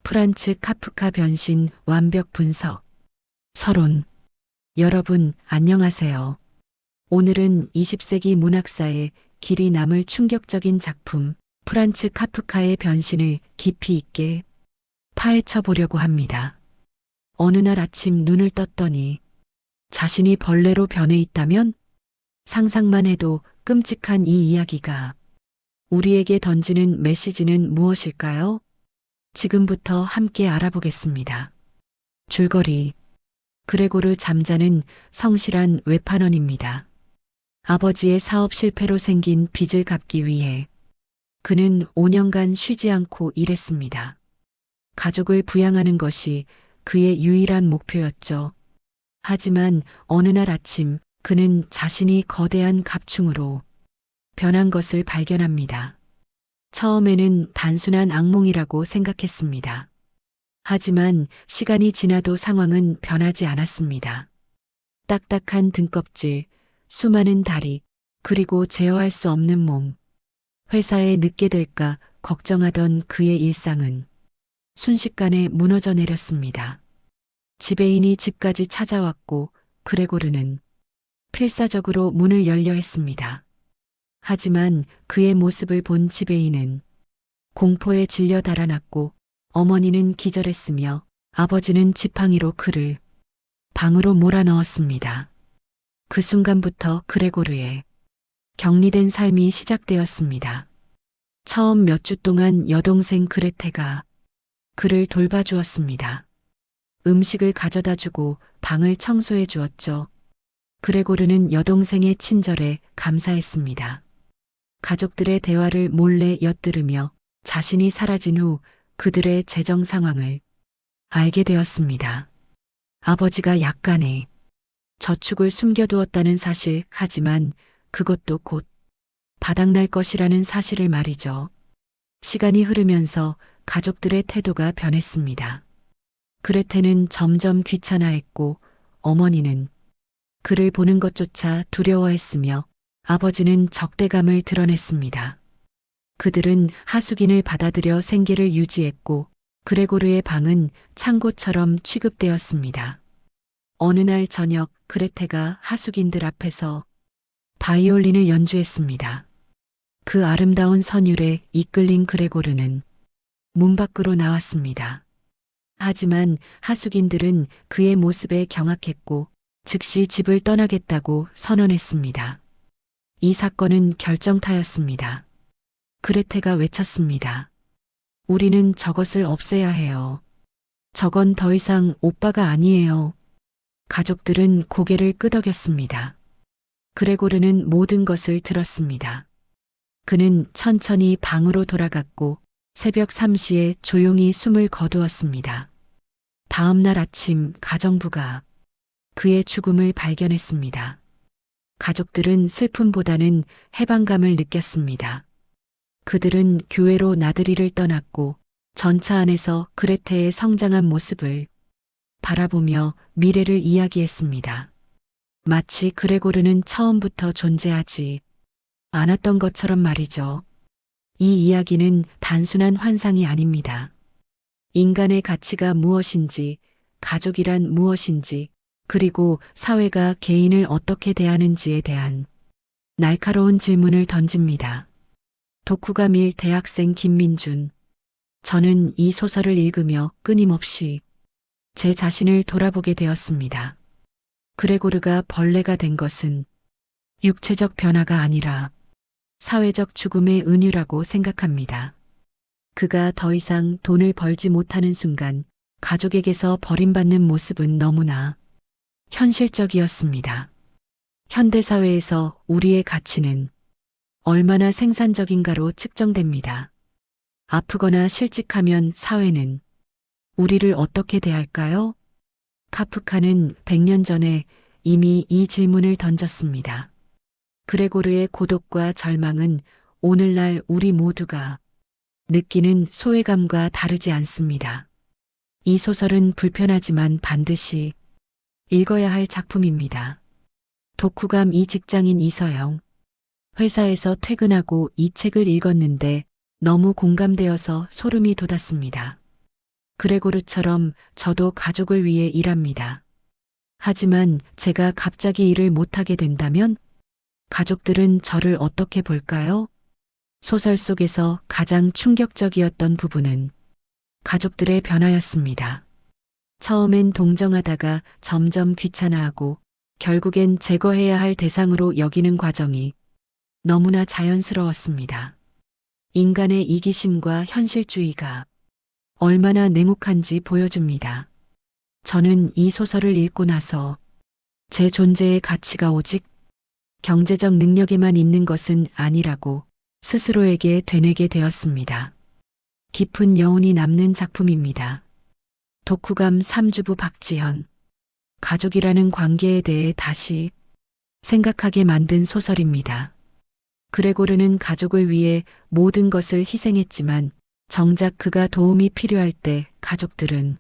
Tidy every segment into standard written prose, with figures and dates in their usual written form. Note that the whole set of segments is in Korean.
프란츠 카프카 변신 완벽 분석. 서론. 여러분, 안녕하세요. 오늘은 20세기 문학사에 길이 남을 충격적인 작품, 프란츠 카프카의 변신을 깊이 있게 파헤쳐 보려고 합니다. 어느 날 아침 눈을 떴더니 자신이 벌레로 변해 있다면? 상상만 해도 끔찍한 이 이야기가 우리에게 던지는 메시지는 무엇일까요? 지금부터 함께 알아보겠습니다. 줄거리. 그레고르 잠자는 성실한 외판원입니다. 아버지의 사업 실패로 생긴 빚을 갚기 위해 그는 5년간 쉬지 않고 일했습니다. 가족을 부양하는 것이 그의 유일한 목표였죠. 하지만 어느 날 아침 그는 자신이 거대한 갑충으로 변한 것을 발견합니다. 처음에는 단순한 악몽이라고 생각했습니다. 하지만 시간이 지나도 상황은 변하지 않았습니다. 딱딱한 등껍질, 수많은 다리, 그리고 제어할 수 없는 몸. 회사에 늦게 될까 걱정하던 그의 일상은 순식간에 무너져 내렸습니다. 지배인이 집까지 찾아왔고 그레고르는 필사적으로 문을 열려 했습니다. 하지만 그의 모습을 본 지배인은 공포에 질려 달아났고 어머니는 기절했으며 아버지는 지팡이로 그를 방으로 몰아넣었습니다. 그 순간부터 그레고르의 격리된 삶이 시작되었습니다. 처음 몇 주 동안 여동생 그레테가 그를 돌봐주었습니다. 음식을 가져다 주고 방을 청소해 주었죠. 그레고르는 여동생의 친절에 감사했습니다. 가족들의 대화를 몰래 엿들으며 자신이 사라진 후 그들의 재정 상황을 알게 되었습니다. 아버지가 약간의 저축을 숨겨두었다는 사실, 하지만 그것도 곧 바닥날 것이라는 사실을 말이죠. 시간이 흐르면서 가족들의 태도가 변했습니다. 그레테는 점점 귀찮아했고 어머니는 그를 보는 것조차 두려워했으며 아버지는 적대감을 드러냈습니다. 그들은 하숙인을 받아들여 생계를 유지했고 그레고르의 방은 창고처럼 취급되었습니다. 어느 날 저녁 그레테가 하숙인들 앞에서 바이올린을 연주했습니다. 그 아름다운 선율에 이끌린 그레고르는 문 밖으로 나왔습니다. 하지만 하숙인들은 그의 모습에 경악했고 즉시 집을 떠나겠다고 선언했습니다. 이 사건은 결정타였습니다. 그레테가 외쳤습니다. 우리는 저것을 없애야 해요. 저건 더 이상 오빠가 아니에요. 가족들은 고개를 끄덕였습니다. 그레고르는 모든 것을 들었습니다. 그는 천천히 방으로 돌아갔고 새벽 3시에 조용히 숨을 거두었습니다. 다음 날 아침 가정부가 그의 죽음을 발견했습니다. 가족들은 슬픔보다는 해방감을 느꼈습니다. 그들은 교회로 나들이를 떠났고 전차 안에서 그레테의 성장한 모습을 바라보며 미래를 이야기했습니다. 마치 그레고르는 처음부터 존재하지 않았던 것처럼 말이죠. 이 이야기는 단순한 환상이 아닙니다. 인간의 가치가 무엇인지, 가족이란 무엇인지, 그리고 사회가 개인을 어떻게 대하는지에 대한 날카로운 질문을 던집니다. 독후감 1 대학생 김민준. 저는 이 소설을 읽으며 끊임없이 제 자신을 돌아보게 되었습니다. 그레고르가 벌레가 된 것은 육체적 변화가 아니라 사회적 죽음의 은유라고 생각합니다. 그가 더 이상 돈을 벌지 못하는 순간 가족에게서 버림받는 모습은 너무나 현실적이었습니다. 현대사회에서 우리의 가치는 얼마나 생산적인가로 측정됩니다. 아프거나 실직하면 사회는 우리를 어떻게 대할까요? 카프카는 100년 전에 이미 이 질문을 던졌습니다. 그레고르의 고독과 절망은 오늘날 우리 모두가 느끼는 소외감과 다르지 않습니다. 이 소설은 불편하지만 반드시 읽어야 할 작품입니다. 독후감 2 직장인 이서영. 회사에서 퇴근하고 이 책을 읽었는데 너무 공감되어서 소름이 돋았습니다. 그레고르처럼 저도 가족을 위해 일합니다. 하지만 제가 갑자기 일을 못하게 된다면 가족들은 저를 어떻게 볼까요? 소설 속에서 가장 충격적이었던 부분은 가족들의 변화였습니다. 처음엔 동정하다가 점점 귀찮아하고 결국엔 제거해야 할 대상으로 여기는 과정이 너무나 자연스러웠습니다. 인간의 이기심과 현실주의가 얼마나 냉혹한지 보여줍니다. 저는 이 소설을 읽고 나서 제 존재의 가치가 오직 경제적 능력에만 있는 것은 아니라고 스스로에게 되뇌게 되었습니다. 깊은 여운이 남는 작품입니다. 독후감 3주부 박지현. 가족이라는 관계에 대해 다시 생각하게 만든 소설입니다. 그레고르는 가족을 위해 모든 것을 희생했지만 정작 그가 도움이 필요할 때 가족들은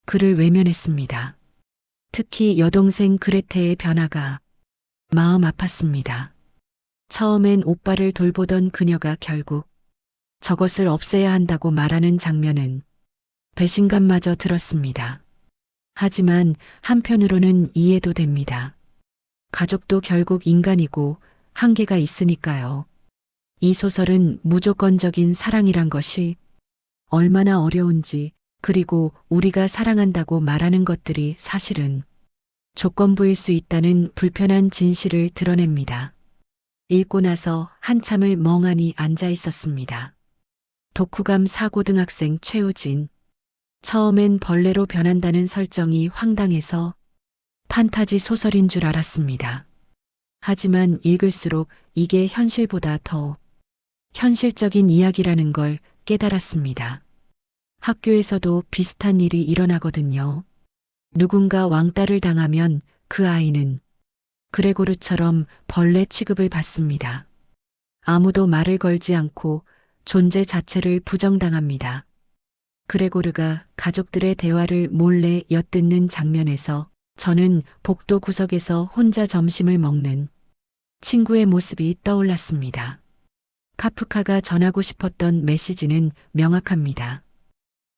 그를 외면했습니다. 특히 여동생 그레테의 변화가 마음 아팠습니다. 처음엔 오빠를 돌보던 그녀가 결국 저것을 없애야 한다고 말하는 장면은 배신감마저 들었습니다. 하지만 한편으로는 이해도 됩니다. 가족도 결국 인간이고 한계가 있으니까요. 이 소설은 무조건적인 사랑이란 것이 얼마나 어려운지, 그리고 우리가 사랑한다고 말하는 것들이 사실은 조건부일 수 있다는 불편한 진실을 드러냅니다. 읽고 나서 한참을 멍하니 앉아 있었습니다. 독후감 4고등학생 최우진. 처음엔 벌레로 변한다는 설정이 황당해서 판타지 소설인 줄 알았습니다. 하지만 읽을수록 이게 현실보다 더 현실적인 이야기라는 걸 깨달았습니다. 학교에서도 비슷한 일이 일어나거든요. 누군가 왕따를 당하면 그 아이는 그레고르처럼 벌레 취급을 받습니다. 아무도 말을 걸지 않고 존재 자체를 부정당합니다. 그레고르가 가족들의 대화를 몰래 엿듣는 장면에서 저는 복도 구석에서 혼자 점심을 먹는 친구의 모습이 떠올랐습니다. 카프카가 전하고 싶었던 메시지는 명확합니다.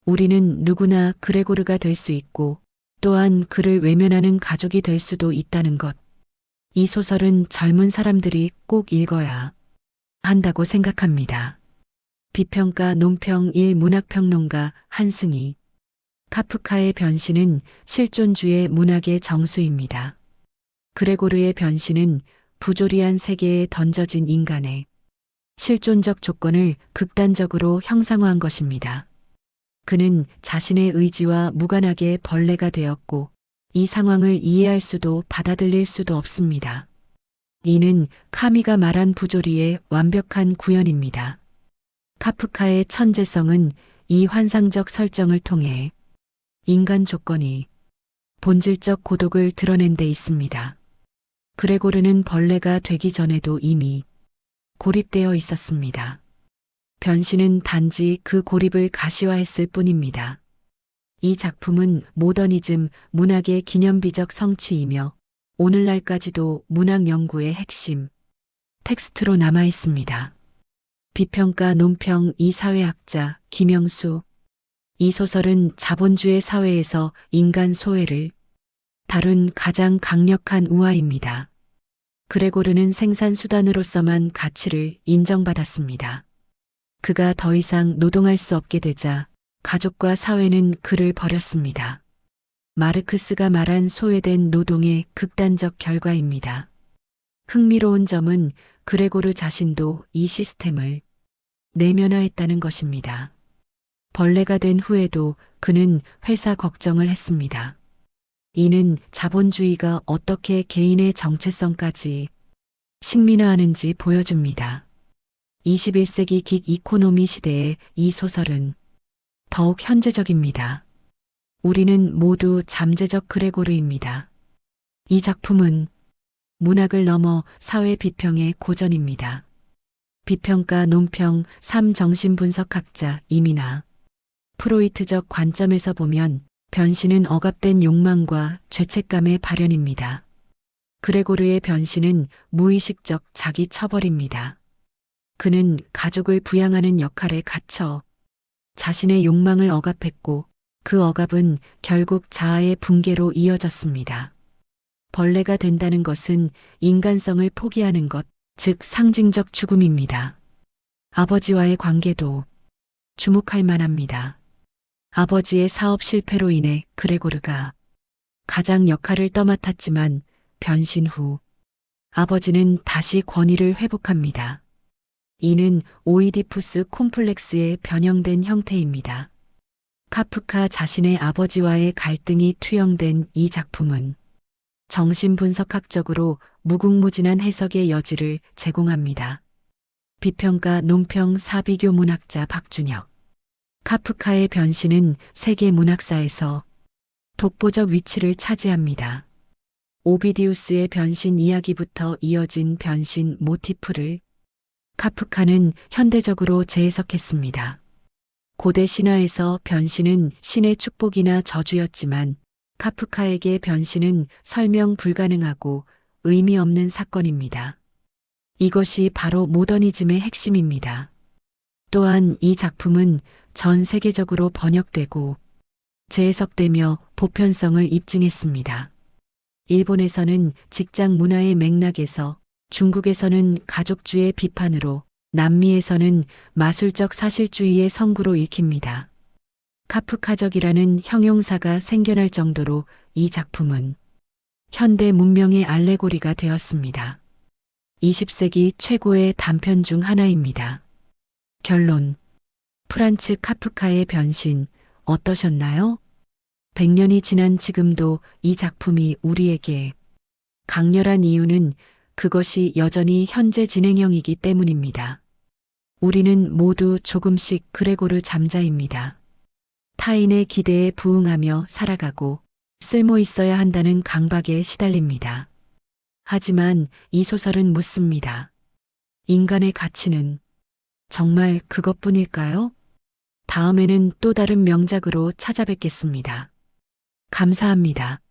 우리는 누구나 그레고르가 될 수 있고 또한 그를 외면하는 가족이 될 수도 있다는 것. 이 소설은 젊은 사람들이 꼭 읽어야 한다고 생각합니다. 비평가 논평 1 문학평론가 한승희. 카프카의 변신은 실존주의 문학의 정수입니다. 그레고르의 변신은 부조리한 세계에 던져진 인간의 실존적 조건을 극단적으로 형상화한 것입니다. 그는 자신의 의지와 무관하게 벌레가 되었고 이 상황을 이해할 수도 받아들일 수도 없습니다. 이는 카미가 말한 부조리의 완벽한 구현입니다. 카프카의 천재성은 이 환상적 설정을 통해 인간 조건이 본질적 고독을 드러낸 데 있습니다. 그레고르는 벌레가 되기 전에도 이미 고립되어 있었습니다. 변신은 단지 그 고립을 가시화했을 뿐입니다. 이 작품은 모더니즘 문학의 기념비적 성취이며 오늘날까지도 문학 연구의 핵심 텍스트로 남아 있습니다. 비평가 논평 이 사회학자 김영수. 이 소설은 자본주의 사회에서 인간 소외를 다룬 가장 강력한 우화입니다. 그레고르는 생산수단으로서만 가치를 인정받았습니다. 그가 더 이상 노동할 수 없게 되자 가족과 사회는 그를 버렸습니다. 마르크스가 말한 소외된 노동의 극단적 결과입니다. 흥미로운 점은 그레고르 자신도 이 시스템을 내면화했다는 것입니다. 벌레가 된 후에도 그는 회사 걱정을 했습니다. 이는 자본주의가 어떻게 개인의 정체성까지 식민화하는지 보여줍니다. 21세기 긱 이코노미 시대의 이 소설은 더욱 현재적입니다. 우리는 모두 잠재적 그레고르입니다. 이 작품은 문학을 넘어 사회 비평의 고전입니다. 비평가 논평 3 정신분석학자 이민아. 프로이트적 관점에서 보면 변신은 억압된 욕망과 죄책감의 발현입니다. 그레고르의 변신은 무의식적 자기 처벌입니다. 그는 가족을 부양하는 역할에 갇혀 자신의 욕망을 억압했고 그 억압은 결국 자아의 붕괴로 이어졌습니다. 벌레가 된다는 것은 인간성을 포기하는 것, 즉 상징적 죽음입니다. 아버지와의 관계도 주목할 만합니다. 아버지의 사업 실패로 인해 그레고르가 가장 역할을 떠맡았지만 변신 후 아버지는 다시 권위를 회복합니다. 이는 오이디푸스 콤플렉스의 변형된 형태입니다. 카프카 자신의 아버지와의 갈등이 투영된 이 작품은 정신분석학적으로 무궁무진한 해석의 여지를 제공합니다. 비평가 논평 사비교 문학자 박준혁. 카프카의 변신은 세계 문학사에서 독보적 위치를 차지합니다. 오비디우스의 변신 이야기부터 이어진 변신 모티프를 카프카는 현대적으로 재해석했습니다. 고대 신화에서 변신은 신의 축복이나 저주였지만 카프카에게 변신은 설명 불가능하고 의미 없는 사건입니다. 이것이 바로 모더니즘의 핵심입니다. 또한 이 작품은 전 세계적으로 번역되고 재해석되며 보편성을 입증했습니다. 일본에서는 직장 문화의 맥락에서, 중국에서는 가족주의 비판으로, 남미에서는 마술적 사실주의의 성구로 읽힙니다. 카프카적이라는 형용사가 생겨날 정도로 이 작품은 현대 문명의 알레고리가 되었습니다. 20세기 최고의 단편 중 하나입니다. 결론. 프란츠 카프카의 변신 어떠셨나요? 100년이 지난 지금도 이 작품이 우리에게 강렬한 이유는 그것이 여전히 현재 진행형이기 때문입니다. 우리는 모두 조금씩 그레고르 잠자입니다. 타인의 기대에 부응하며 살아가고 쓸모 있어야 한다는 강박에 시달립니다. 하지만 이 소설은 묻습니다. 인간의 가치는 정말 그것뿐일까요? 다음에는 또 다른 명작으로 찾아뵙겠습니다. 감사합니다.